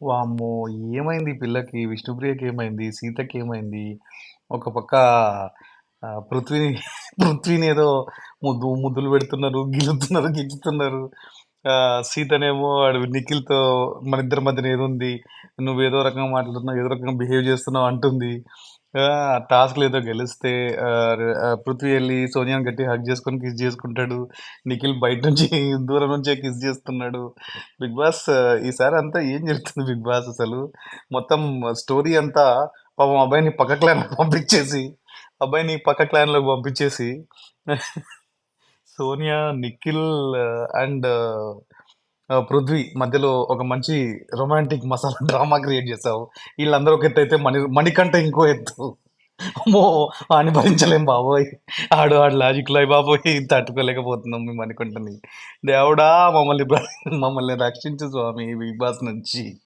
వామ్మో! ఏమైంది ఈ పిల్లకి? విష్ణుప్రియకేమైంది? సీతకేమైంది? ఒక పక్క పృథ్వీని పృథ్వీనేదో ముద్దులు పెడుతున్నారు, గిల్లుతున్నారు, గిచ్చుతున్నారు. సీతనేమో వాడు నిఖిల్‌తో మనిద్దరి మధ్యన ఏదుంది? నువ్వేదో రకంగా మాట్లాడుతున్నావు, ఏదో రకంగా బిహేవ్ చేస్తున్నావు అంటుంది. టాస్క్‌లో ఏదో గెలిస్తే పృథ్వీ ఎళ్లి సోనియాని గట్టిగా హగ్ చేసుకొని కిస్ చేసుకుంటాడు. నిఖిల్ బయట నుంచి దూరం నుంచే కిస్ చేస్తున్నాడు. బిగ్ బాస్ ఈసారి అంతా ఏం జరుగుతుంది బిగ్ బాస్ అసలు? మొత్తం స్టోరీ అంతా పాపం అబ్బాయిని పక్క క్లాన్‌లోకి పంపించేసి, అబ్బాయిని పక్క క్లాన్‌లోకి పంపించేసి సోనియా, నిఖిల్ అండ్ పృథ్వీ మధ్యలో ఒక మంచి రొమాంటిక్ మసాలా డ్రామా క్రియేట్ చేసావు. ఈళ్ళందరూ ఒక ఎత్తయితే మణికంఠ ఇంకో ఎత్తు. అమ్మో! వాడిని భరించలేం బాబోయ్! ఆడు లాజిక్‌లో అయ్య బాబోయ్! తట్టుకోలేకపోతున్నాం మేము మణికంఠని. దేవుడా! మమ్మల్ని రక్షించు స్వామి బిగ్ బాస్ నుంచి.